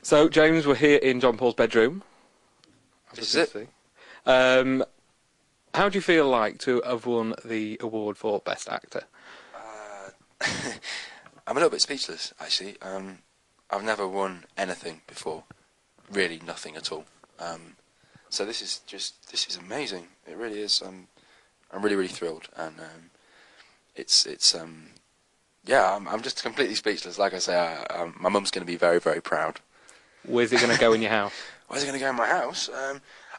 So, James, we're here in John Paul's bedroom. This is it. How do you feel like to have won the award for Best Actor? I'm a little bit speechless, actually. I've never won anything before, really nothing at all. So this is amazing. It really is. I'm really thrilled, and I'm just completely speechless. Like I say, my mum's going to be very proud. Where's it going to go in your house? Where's it going to go in my house?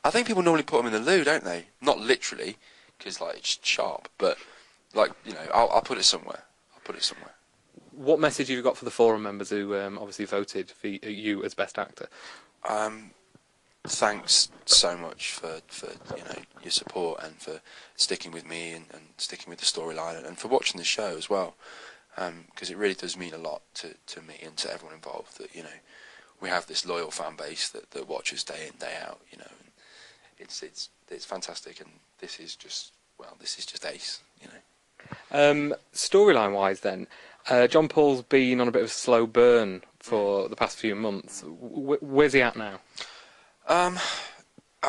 I think people normally put them in the loo, don't they? Not literally, because like it's sharp, but like I'll put it somewhere. What message have you got for the forum members who obviously voted for you as Best Actor? Thanks so much for your support and for sticking with me and sticking with the storyline and for watching the show as well, because it really does mean a lot to me and to everyone involved that we have this loyal fan base that watches day in day out. And it's fantastic, and this is just ace. Storyline wise, then. John Paul's been on a bit of a slow burn for the past few months. Where's he at now? I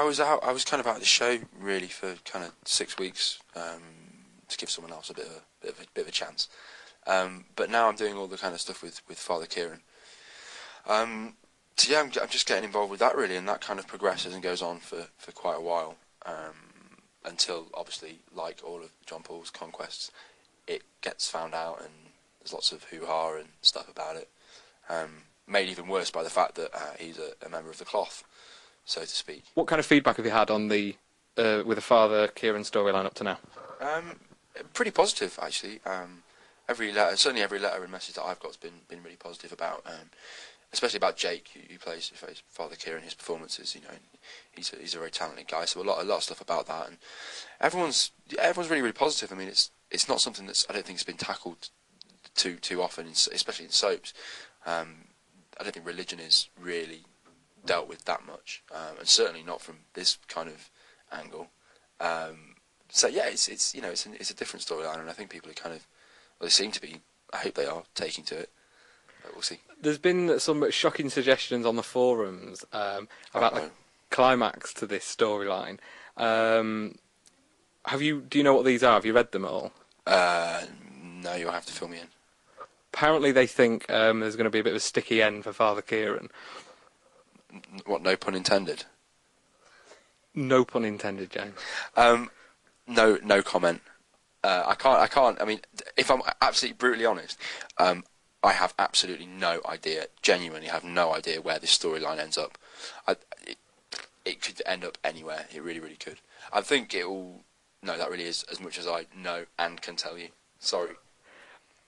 was kind of out of the show really for kind of 6 weeks to give someone else a bit of a chance. But now I'm doing all the kind of stuff with Father Kieran. So yeah, I'm just getting involved with that really, and that kind of progresses and goes on for quite a while until obviously, like all of John Paul's conquests, it gets found out and there's lots of hoo-ha and stuff about it. Made even worse by the fact that he's a member of the cloth, so to speak. What kind of feedback have you had on the with the Father Kieran storyline up to now? Pretty positive, actually. Every letter and message that I've got has been really positive about, especially about Jake, who plays Father Kieran. His performances, he's a very talented guy. So a lot of stuff about that, and everyone's really positive. I mean, it's not something I don't think has been tackled too often, especially in soaps. I don't think religion is really dealt with that much, and certainly not from this kind of angle. So yeah, it's a different storyline, and I think people are they seem to be. I hope they are taking to it, but we'll see. There's been some shocking suggestions on the forums about the climax to this storyline. Do you know what these are? Have you read them all? No, you'll have to fill me in. Apparently they think there's going to be a bit of a sticky end for Father Kieran. What, no pun intended? No pun intended, James. No comment. I can't, I mean, if I'm absolutely brutally honest, I have absolutely no idea, genuinely have no idea where this storyline ends up. It could end up anywhere, it really could. I think that really is as much as I know and can tell you. Sorry.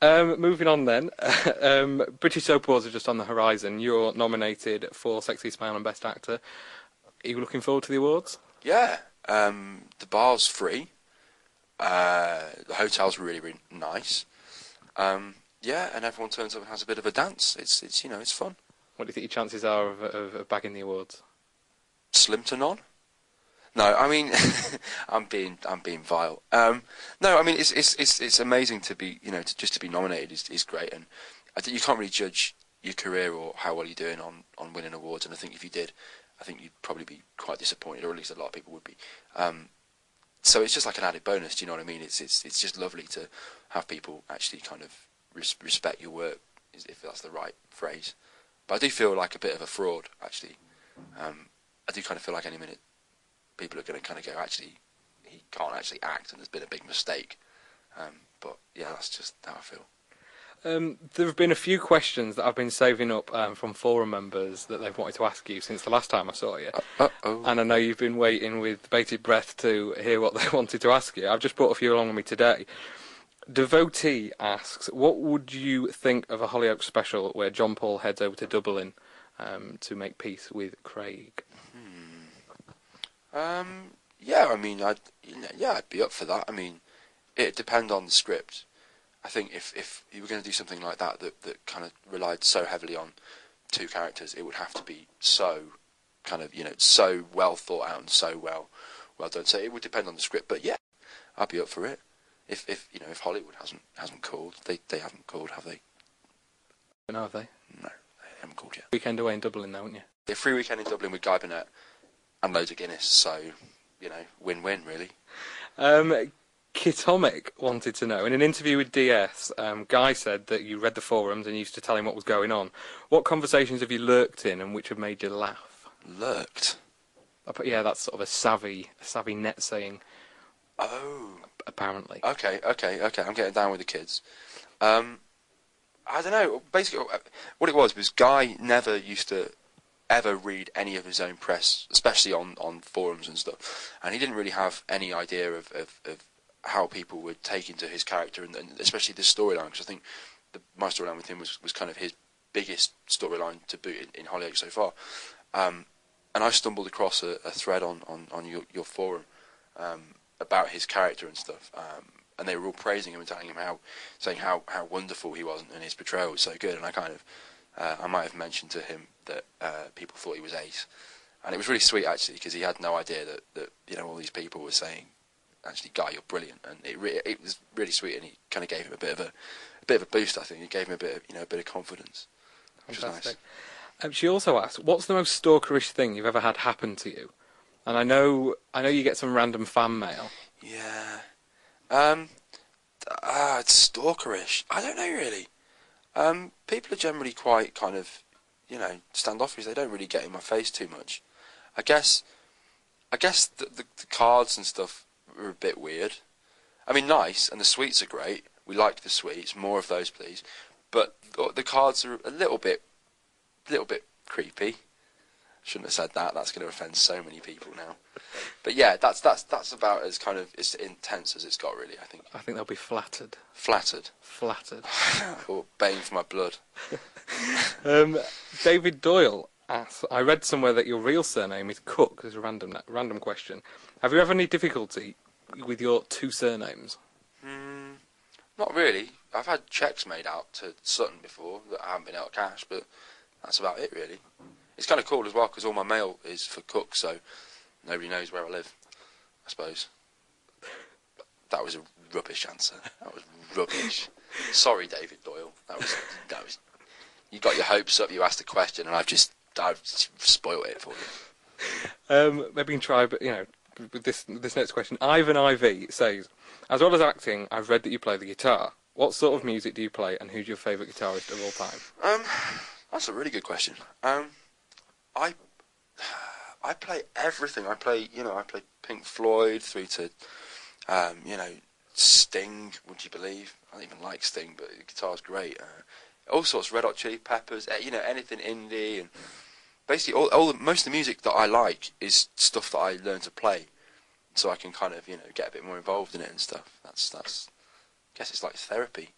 Moving on then, British soap awards are just on the horizon. You're nominated for Sexy Smile and Best Actor. Are you looking forward to the awards? Yeah, the bar's free. The hotel's really nice. Yeah, and everyone turns up and has a bit of a dance. It's fun. What do you think your chances are of bagging the awards? Slim to none. No, I mean, I'm being vile. No, I mean it's amazing to be to be nominated is great, and I think you can't really judge your career or how well you're doing on winning awards. And I think if you did, I think you'd probably be quite disappointed, or at least a lot of people would be. So it's just like an added bonus. Do you know what I mean? It's just lovely to have people actually kind of respect your work, if that's the right phrase. But I do feel like a bit of a fraud, actually. I do kind of feel like any minute people are going to kind of go, actually, he can't actually act, and there's been a big mistake. But yeah, that's just how I feel. There have been a few questions that I've been saving up from forum members that they've wanted to ask you since the last time I saw you. And I know you've been waiting with bated breath to hear what they wanted to ask you. I've just brought a few along with me today. Devotee asks, what would you think of a Hollyoaks special where John Paul heads over to Dublin to make peace with Craig? Yeah, I mean, I'd be up for that. I mean, it'd depend on the script. I think if you were going to do something like that kind of relied so heavily on two characters, it would have to be so kind of so well thought out and so well done. So it would depend on the script, but yeah, I'd be up for it. If Hollywood hasn't called, they haven't called, have they? No, have they? No, Weekend away in Dublin, though, wouldn't you? A free weekend in Dublin with Guy Burnett and loads of Guinness, so, you know, win-win, really. Kitomic wanted to know, in an interview with DS, Guy said that you read the forums and used to tell him what was going on. What conversations have you lurked in and which have made you laugh? Lurked? Yeah, that's sort of a savvy net saying. Oh. Apparently. Okay, I'm getting down with the kids. I don't know, basically, what it was Guy never used to ever read any of his own press, especially on forums and stuff, and he didn't really have any idea of how people would take into his character, and especially the storyline, because I think my storyline with him was kind of his biggest storyline to boot in Hollyoaks so far. And I stumbled across a thread on your forum about his character and stuff, and they were all praising him and telling him saying how wonderful he was, and his portrayal was so good, and I kind of I might have mentioned to him that people thought he was ace, and it was really sweet actually, because he had no idea that you know, all these people were saying, actually, Guy, you're brilliant, and it was really sweet, and he kind of gave him a bit of a boost. I think it gave him a bit of confidence, which Fantastic. was nice. She also asked, what's the most stalkerish thing you've ever had happen to you? And I know you get some random fan mail. Yeah. It's stalkerish. I don't know really. People are generally quite kind of, you know, standoffish. They don't really get in my face too much. I guess the cards and stuff are a bit weird. I mean, nice, and the sweets are great. We like the sweets. More of those, please. But the cards are a little bit creepy. Shouldn't have said that. That's going to offend so many people now. But yeah, that's about as kind of as intense as it's got, really. I think they'll be flattered. Flattered. Or baying for my blood. David Doyle asks, I read somewhere that your real surname is Cook. This is a random question. Have you ever any difficulty with your two surnames? Not really. I've had cheques made out to Sutton before that I haven't been able to cash, but that's about it, really. It's kind of cool as well, because all my mail is for Cook, so nobody knows where I live, I suppose. That was a rubbish answer. That was rubbish. Sorry, David Doyle. That was. You got your hopes up. You asked a question, and I've just spoiled it for you. Maybe you can try, but you know, with this next question. Ivan IV says, as well as acting, I've read that you play the guitar. What sort of music do you play, and who's your favourite guitarist of all time? That's a really good question. I play everything. I play Pink Floyd through to, Sting. Would you believe? I don't even like Sting, but the guitar's great. All sorts, Red Hot Chili Peppers. Anything indie, and basically most of the music that I like is stuff that I learn to play, so I can kind of get a bit more involved in it and stuff. That's I guess it's like therapy,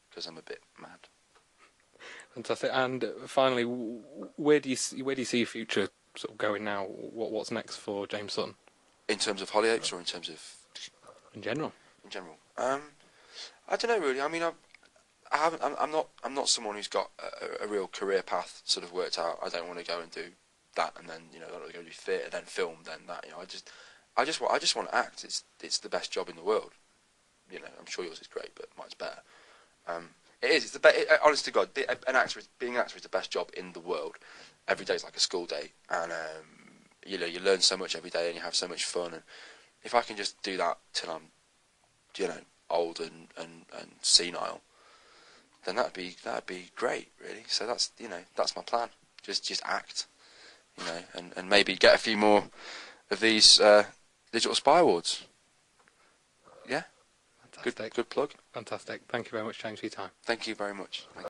because I'm a bit mad. Fantastic. And finally, where do you see your future sort of going now? What's next for James Sutton? In terms of Hollyoaks, or in terms of in general? In general, I don't know really. I mean, I'm not someone who's got a real career path sort of worked out. I don't want to go and do that, and then I don't want to go do theatre, then film, then that. I just want to act. It's the best job in the world. I'm sure yours is great, but mine's better. It is. It's the honest to God, being an actor is the best job in the world. Every day is like a school day, and you learn so much every day, and you have so much fun. And if I can just do that till I'm, old and senile, then that'd be great, really. So that's my plan. Just act, and maybe get a few more of these Digital Spy Awards. Yeah. Fantastic. Good plug. Fantastic. Thank you very much, James, for your time. Thank you very much.